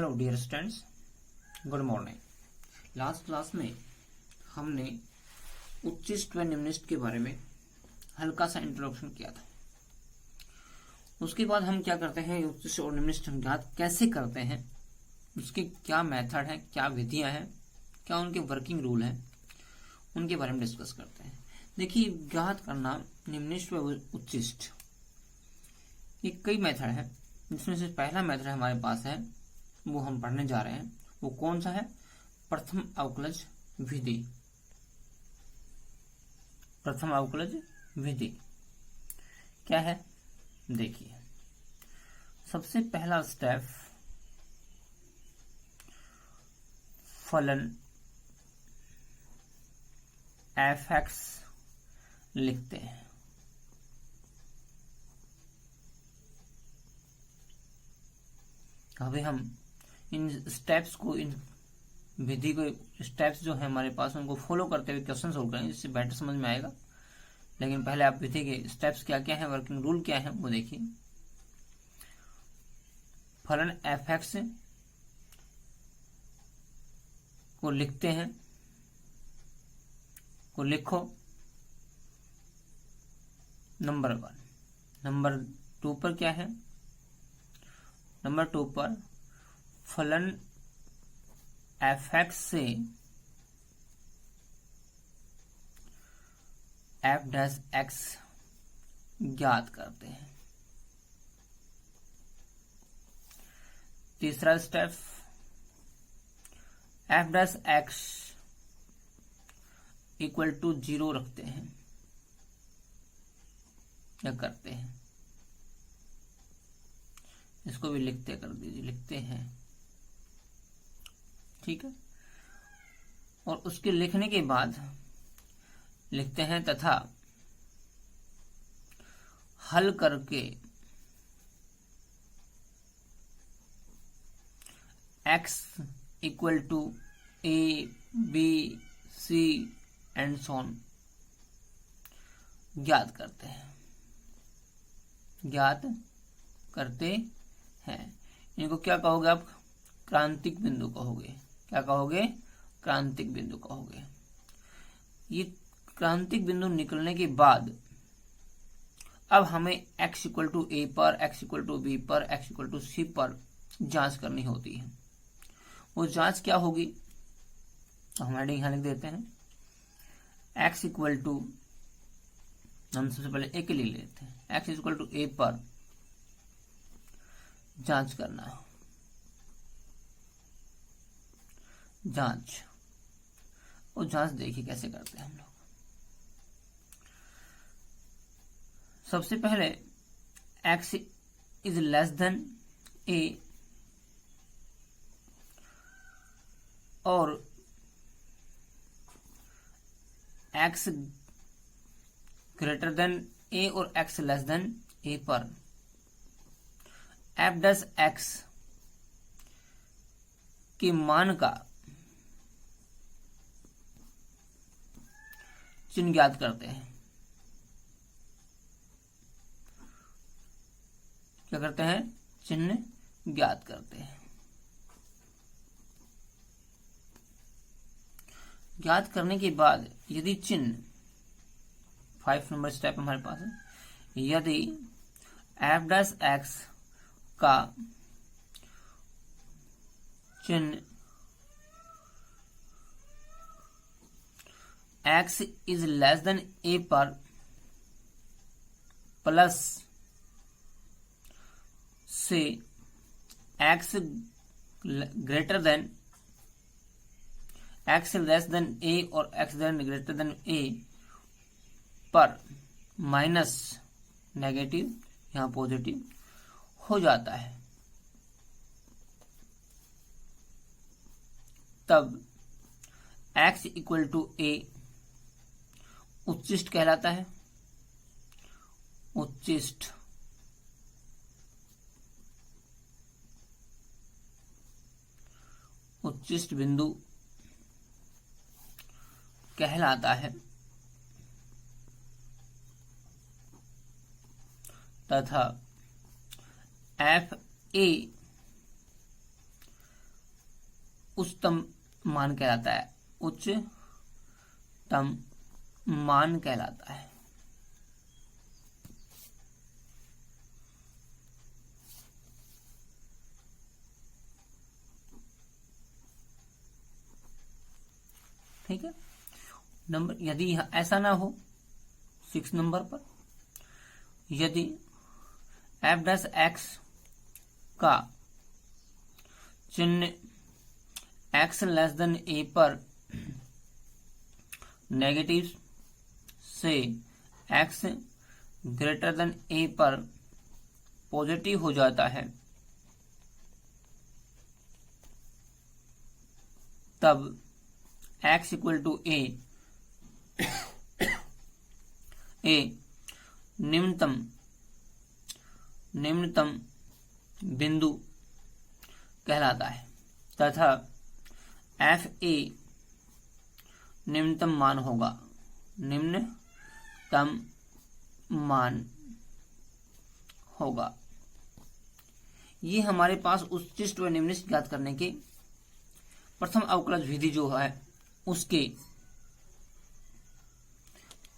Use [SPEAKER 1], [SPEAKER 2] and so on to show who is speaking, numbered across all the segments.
[SPEAKER 1] Hello dear students, good morning. Last class में हमने उच्चिष्ट व निम्निष्ट के बारे में हल्का सा इंट्रोडक्शन किया था। उसके बाद हम क्या करते हैं, उच्चिष्ट और निम्निष्ट हम ज्ञात कैसे करते हैं, उसके क्या मेथड है, क्या विधियां हैं, क्या उनके वर्किंग रूल हैं, उनके बारे में डिस्कस करते हैं। देखिए, ज्ञात करना निम्निष्ट व उच्चिष्ट ये कई मेथड है, जिसमें से पहला मेथड हमारे पास है, वो हम पढ़ने जा रहे हैं। वो कौन सा है? प्रथम अवकलज विधि। प्रथम अवकलज विधि क्या है? देखिए, सबसे पहला स्टेप फलन f(x) लिखते हैं। अभी हम इन स्टेप्स को, इन विधि को, स्टेप्स जो है हमारे पास, उनको फॉलो करते हुए क्वेश्चन सोल्व करेंगे, जिससे बेटर समझ में आएगा। लेकिन पहले आप विधि के स्टेप्स क्या क्या है, वर्किंग रूल क्या है, वो देखिए। फलन f(x) को लिखते हैं, को लिखो नंबर 1। नंबर 2 पर क्या है? नंबर 2 पर फलन f(x) से f'(x) ज्ञात करते हैं। तीसरा स्टेप f'(x) इक्वल टू 0 रखते हैं या करते हैं। इसको भी लिखते कर दीजिए, लिखते हैं, ठीक है। और उसके लिखने के बाद लिखते हैं तथा हल करके x equal to a, b, c and so on ज्ञात करते हैं, ज्ञात करते हैं। इनको क्या कहोगे आप? क्रांतिक बिंदु कहोगे। क्या कहोगे? क्रांतिक बिंदु कहोगे। ये क्रांतिक बिंदु निकलने के बाद अब हमें x इक्वल टू a पर, x इक्वल टू b पर, x इक्वल टू c पर जांच करनी होती है। वो जांच क्या होगी? तो हम हेडिंग यहां लिख देते हैं। x इक्वल टू, हम सबसे पहले a के लिए लेते हैं। x इक्वल टू a पर जांच करना है, जांच। और जांच देखिए कैसे करते हैं हम लोग। सबसे पहले x is less than a और x ग्रेटर देन a और x लेस देन a पर f'(x) के मान का चिन्ह ज्ञात करते हैं। क्या करते हैं? चिन्ह ज्ञात करते हैं। ज्ञात करने के बाद यदि चिन्ह, 5 नंबर स्टेप हमारे पास है, यदि f'(x) का चिन्ह x is less than a पर प्लस से x greater than, x less than a और x ग्रेटर देन a पर माइनस नेगेटिव, यहां पॉजिटिव हो जाता है, तब x इक्वल टू a उच्चिष्ट कहलाता है। उच्चिष्ट उच्चिष्ट बिंदु कहलाता है तथा f a उच्चतम मान कहलाता है, उच्चतम मान कहलाता है। ठीक है। नंबर यदि यहां ऐसा ना हो 6 नंबर पर, यदि एफ डैश एक्स का चिन्ह एक्स लेस देन ए पर नेगेटिव से एक्स ग्रेटर देन ए पर पॉजिटिव हो जाता है, तब x इक्वल टू ए निम्नतम बिंदु कहलाता है तथा एफ ए निम्नतम मान होगा, निम्नतम मान होगा। ये हमारे पास उच्चिष्ट व निम्निष्ट ज्ञात करने के प्रथम अवकलज विधि जो है उसके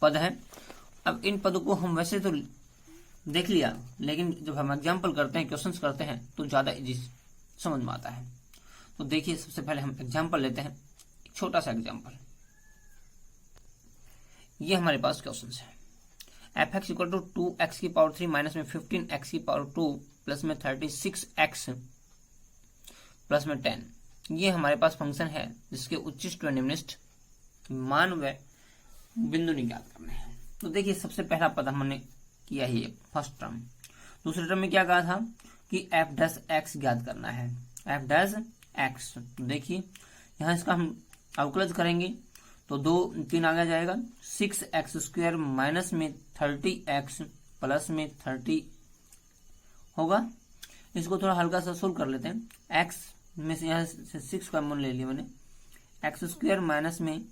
[SPEAKER 1] पद है। अब इन पदों को हम वैसे तो देख लिया, लेकिन जब हम एग्जाम्पल करते हैं, क्वेश्चंस करते हैं, तो ज्यादा इजी समझ में आता है। तो देखिए, सबसे पहले हम एग्जाम्पल लेते हैं, एक छोटा सा एग्जाम्पल। ये हमारे पास क्वेश्चन है, F X equal to 2x की पावर 3 माइनस में 15x की पावर 2 प्लस में 36x प्लस में 10। ये हमारे पास फंक्शन है जिसके उच्चिष्ट व निम्निष्ट मान व बिंदु निकाल करने हैं। तो देखिए, सबसे पहला पद हमने किया ही फर्स्ट टर्म। दूसरे टर्म में क्या कहा था कि एफ डैश एक्स ज्ञात करना है, एफ डैश एक्स। तो देखिए, यहां इसका हम अवकलज करेंगे तो 2 3 आगे जाएगा, 6x स्क्वायर माइनस में 30x प्लस में 30 होगा। इसको थोड़ा हल्का सा सोल्व कर लेते हैं। x में से यहाँ से 6 कॉमन ले लिया मैंने, एक्स स्क्वायर माइनस में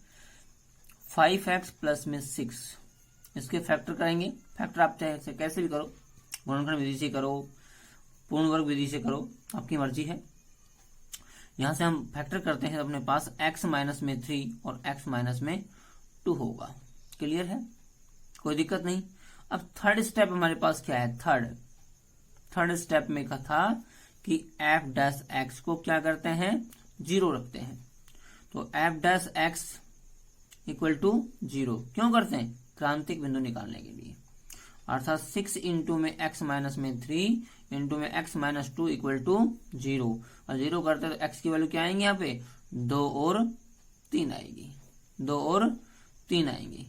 [SPEAKER 1] 5x प्लस में 6, इसके फैक्टर करेंगे। फैक्टर आप चाहे कैसे भी करो, गुणनखंड विधि से करो, पूर्ण वर्ग विधि से करो, आपकी मर्जी है। यहां से हम फैक्टर करते हैं तो अपने पास x माइनस में 3 और x माइनस में 2 होगा। क्लियर है, कोई दिक्कत नहीं। अब थर्ड स्टेप हमारे पास क्या है, थर्ड स्टेप में कहा था कि एफ डैश एक्स को क्या करते हैं, 0 रखते हैं। तो F dash x equal to 0 क्यों करते हैं, क्रांतिक बिंदु निकालने के लिए। अर्थात 6 इंटू में x माइनस में 3 इंटू में x माइनस 2 इक्वल टू 0, और 0 करते तो x की वैल्यू क्या आएंगे, यहाँ पे 2 और 3 आएगी, 2 और 3 आएंगी।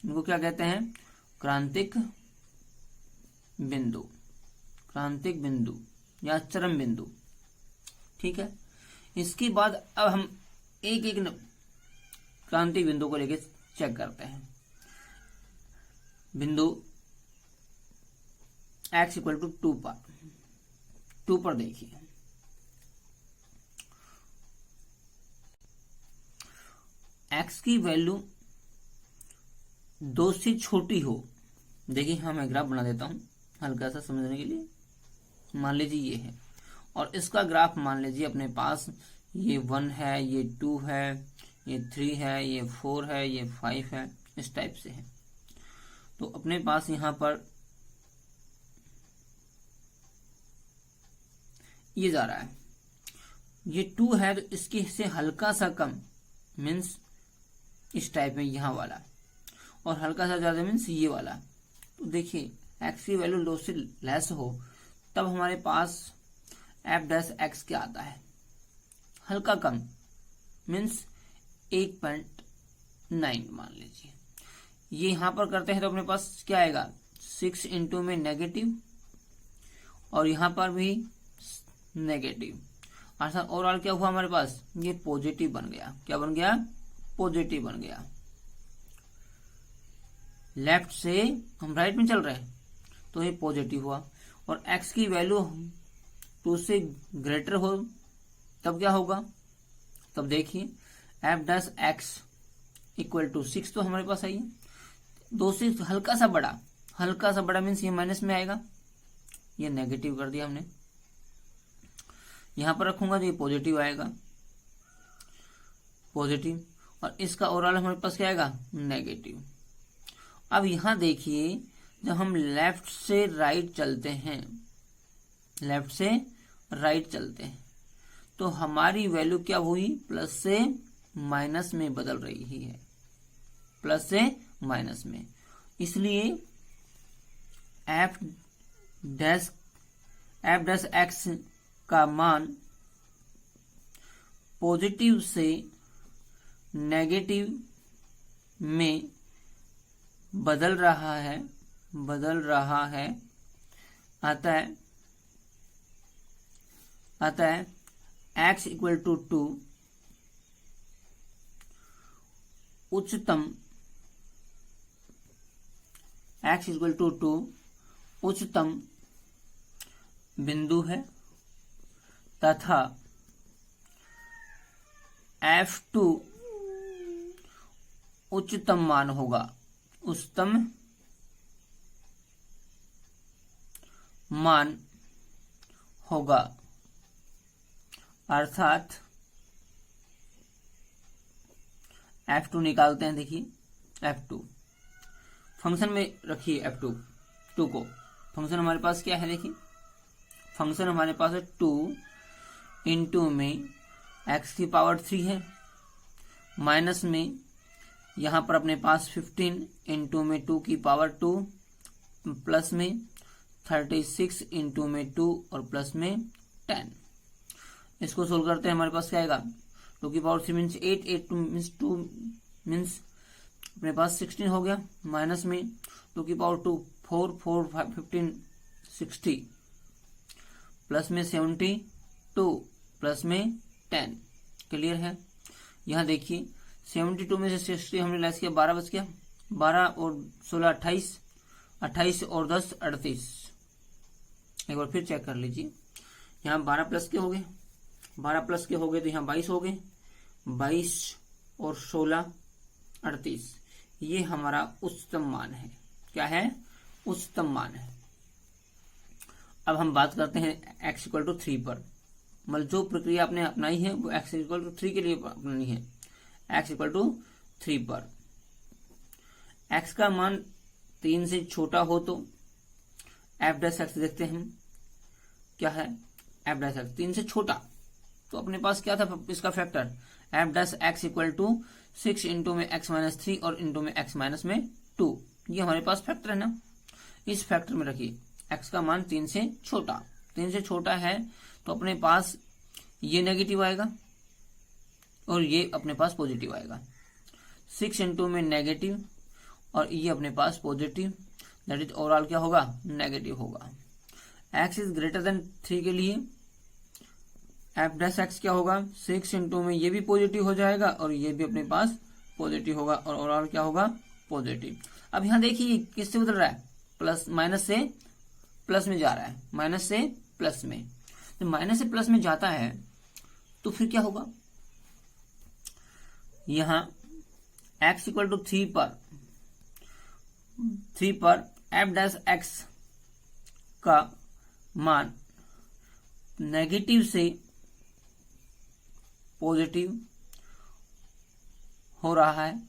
[SPEAKER 1] इनको क्या कहते हैं, क्रांतिक बिंदु, क्रांतिक बिंदु या चरम बिंदु। ठीक है। इसके बाद अब हम एक एक क्रांतिक बिंदु को लेके चेक करते हैं। बिंदु x इक्वल टू 2 पर देखिए, x की वैल्यू 2 से छोटी हो। देखिए, हाँ मैं ग्राफ बना देता हूं हल्का सा समझने के लिए। मान लीजिए ये है, और इसका ग्राफ मान लीजिए अपने पास ये 1 है, ये 2 है, ये 3 है, ये 4 है, ये 5 है, इस टाइप से है। तो अपने पास यहां पर ये जा रहा है, ये 2 है, तो इसके से हल्का सा कम मीन्स इस टाइप में यहां वाला, और हल्का सा ज्यादा मीन्स ये वाला। तो देखिए, x की वैल्यू 2 से लेस हो तब हमारे पास एफ डैश एक्स क्या आता है, हल्का कम मीन्स 8.9 मान लीजिए। ये यहां पर करते हैं तो अपने पास क्या आएगा, 6 इंटू में नेगेटिव, और यहां पर भी नेगेटिव। अर्थात ओवरऑल क्या हुआ हमारे पास, ये पॉजिटिव बन गया। क्या बन गया, पॉजिटिव बन गया। लेफ्ट से हम राइट में चल रहे हैं तो ये पॉजिटिव हुआ, और x की वैल्यू 2 से ग्रेटर हो तब क्या होगा, तब देखिए F dash x equal to 6 तो हमारे पास आई है, 2 से हल्का सा बड़ा मीन्स ये माइनस में आएगा, ये नेगेटिव कर दिया हमने। यहां पर रखूंगा तो ये पॉजिटिव आएगा, पॉजिटिव, और इसका ओवरऑल हमारे पास क्या आएगा, नेगेटिव। अब यहां देखिए, जब हम लेफ्ट से राइट चलते हैं, लेफ्ट से राइट चलते हैं, तो हमारी वैल्यू क्या हुई, प्लस से माइनस में बदल रही है, प्लस से माइनस में। इसलिए एफ डैश एक्स का मान पॉजिटिव से नेगेटिव में बदल रहा है, अतः x इक्वल टू 2 उच्चतम बिंदु है, तथा f2 उच्चतम मान होगा, उच्चतम मान होगा। अर्थात f2 निकालते हैं। देखिए f2 फंक्शन में रखिए, f2 को, फंक्शन हमारे पास क्या है, देखिए फंक्शन हमारे पास है 2 इंटू में x की पावर 3 है, माइनस में यहां पर अपने पास 15 इंटू में 2 की पावर 2, प्लस में 36 इंटू में 2 और प्लस में 10। इसको सोल्व करते हैं, हमारे पास क्या आएगा, 2 की पावर 3 मीन्स 8, 8 मीन्स 2 मीन्स अपने पास 16 हो गया, माइनस में 2 की पावर 2 4 4 15 60, प्लस में 72 प्लस में 10। क्लियर है। यहाँ देखिए 72 में से 60 हमने लेस किया, 12 बच गया, 12 और 16 28, 28 और 10 38। एक बार फिर चेक कर लीजिए, यहाँ 12 प्लस के हो गए, 12 प्लस के हो गए तो यहाँ 22 हो गए, 22 और 16 38। ये हमारा उच्चतम मान है। क्या है? उच्चतम मान है। अब हम बात करते हैं x इक्वल टू 3 पर, मतलब जो प्रक्रिया आपने अपनाई है वो x इक्वल टू 3 के लिए अपनानी है। x इक्वल टू 3 पर x का मान 3 से छोटा हो तो f डैश एक्स देखते हैं हम, क्या है f डैश एक्स 3 से छोटा, तो अपने पास क्या था इसका factor, f dash x equal to 6 into में x माइनस 3 और इंटू में x माइनस में 2। ये हमारे पास फैक्टर है ना, इस फैक्टर में रखिए x का मान 3 से छोटा, 3 से छोटा है तो अपने पास ये नेगेटिव आएगा और ये अपने पास पॉजिटिव आएगा। 6 इंटू में नेगेटिव और ये अपने पास पॉजिटिव, दैट इज ओवरऑल क्या होगा, नेगेटिव होगा। x इज ग्रेटर देन 3 के लिए f डैश एक्स क्या होगा, 6 इंटू में ये भी पॉजिटिव हो जाएगा और ये भी अपने पास पॉजिटिव होगा और ओवरऑल क्या होगा, पॉजिटिव। अब यहाँ देखिए किससे बदल रहा है, प्लस माइनस से प्लस में जा रहा है, माइनस से प्लस में। तो माइनस से प्लस में जाता है तो फिर क्या होगा, यहां x इक्वल टू 3 पर f डैश एक्स का मान नेगेटिव से पॉजिटिव हो रहा है,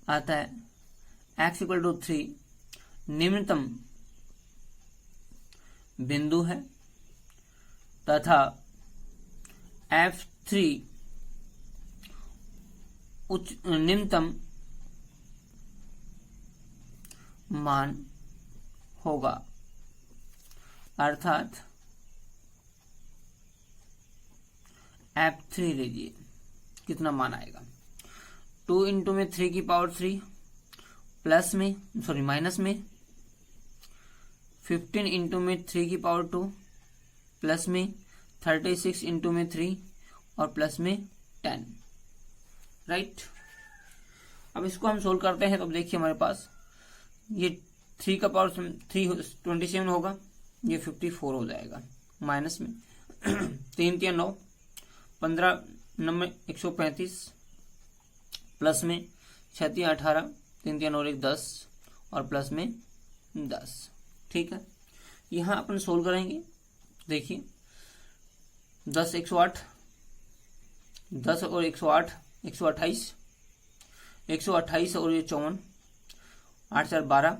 [SPEAKER 1] आता है x इक्वल टू 3 निम्नतम बिंदु है तथा f3 निम्नतम मान होगा। अर्थात f3 लीजिए, कितना मान आएगा, 2 इंटू में 3 की पावर 3 प्लस में माइनस में 15 इंटू में 3 की पावर 2 प्लस में 36 इंटू में 3 और प्लस में 10, राइट। अब इसको हम सोल्व करते हैं तो अब देखिए हमारे पास ये 3 का पावर 3 27 होगा, ये 54 हो जाएगा, माइनस में 3 3 9 15 9 135 प्लस में 6 3 18 3 3 और 1 10 और प्लस में 10। ठीक है, यहां अपन सोल्व करेंगे। देखिए 10 108 10 और 108 128, 128 और ये 54, 8 4 12,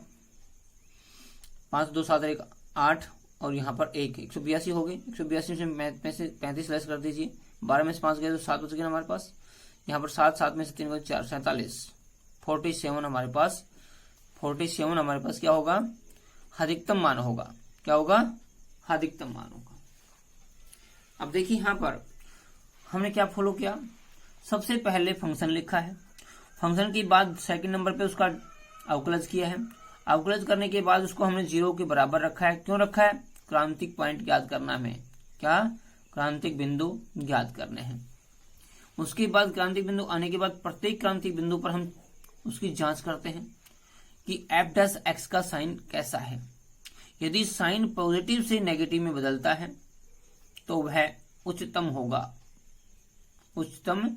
[SPEAKER 1] 5 2 7 1 8 और यहाँ पर 182 हो गए। 182 में से 35 लेस कर दीजिए, 12 में से 5 गए तो 7 बच गए हमारे पास। यहाँ पर 7 7 में से 3 गए 4 47, 47 हमारे पास, 47 हमारे पास क्या होगा, अधिकतम मान होगा। क्या होगा, अधिकतम मान होगा। अब देखिए यहाँ पर हमने क्या फॉलो किया, सबसे पहले फंक्शन लिखा है, फंक्शन के बाद सेकंड नंबर पे उसका अवकलज किया है, अवकलज करने के बाद उसको हमने 0 के बराबर रखा है। क्यों रखा है, क्रांतिक पॉइंट ज्ञात करना है, क्या, क्रांतिक बिंदु ज्ञात करने हैं। उसके बाद क्रांतिक बिंदु आने के बाद प्रत्येक क्रांतिक बिंदु पर हम उसकी जांच करते हैं कि f' का साइन कैसा है। यदि साइन पॉजिटिव से नेगेटिव में बदलता है तो वह उच्चतम होगा, उच्चतम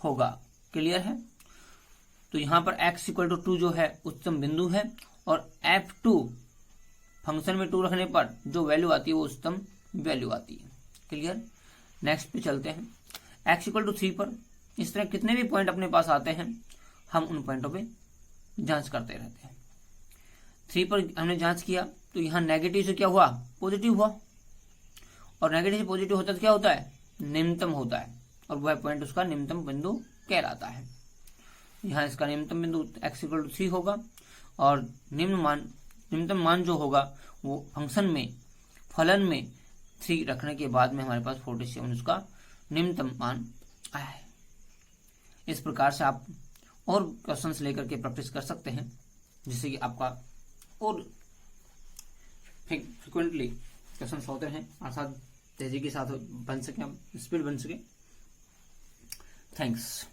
[SPEAKER 1] होगा। क्लियर है। तो यहां पर x = 2 जो है उच्चतम बिंदु है और f2 फंक्शन में 2 रखने पर जो वैल्यू आती है वो उच्चतम वैल्यू आती है। क्लियर। नेक्स्ट पे चलते हैं, x = 3 पर इस तरह कितने भी पॉइंट अपने पास आते हैं हम उन पॉइंटों पे जांच करते रहते हैं। 3 पर हमने जांच किया तो यहाँ नेगेटिव से क्या हुआ, पॉजिटिव हुआ, और नेगेटिव से पॉजिटिव होता तो क्या होता है, निम्नतम होता है, और वह पॉइंट उसका निम्नतम बिंदु कहलाता है। यहाँ इसका निम्नतम बिंदु x = 3 होगा और निम्नतम मान जो होगा वो फंक्शन में फलन में 3 रखने के बाद में हमारे पास 47 उसका निम्नतम मान आया है। इस प्रकार से आप और क्वेश्चंस लेकर के प्रैक्टिस कर सकते हैं जिससे कि आपका और फ्रिक्वेंटली क्वेश्चंस होते हैं अर्थात तेजी के साथ बन सके, स्पीड बन सके। थैंक्स।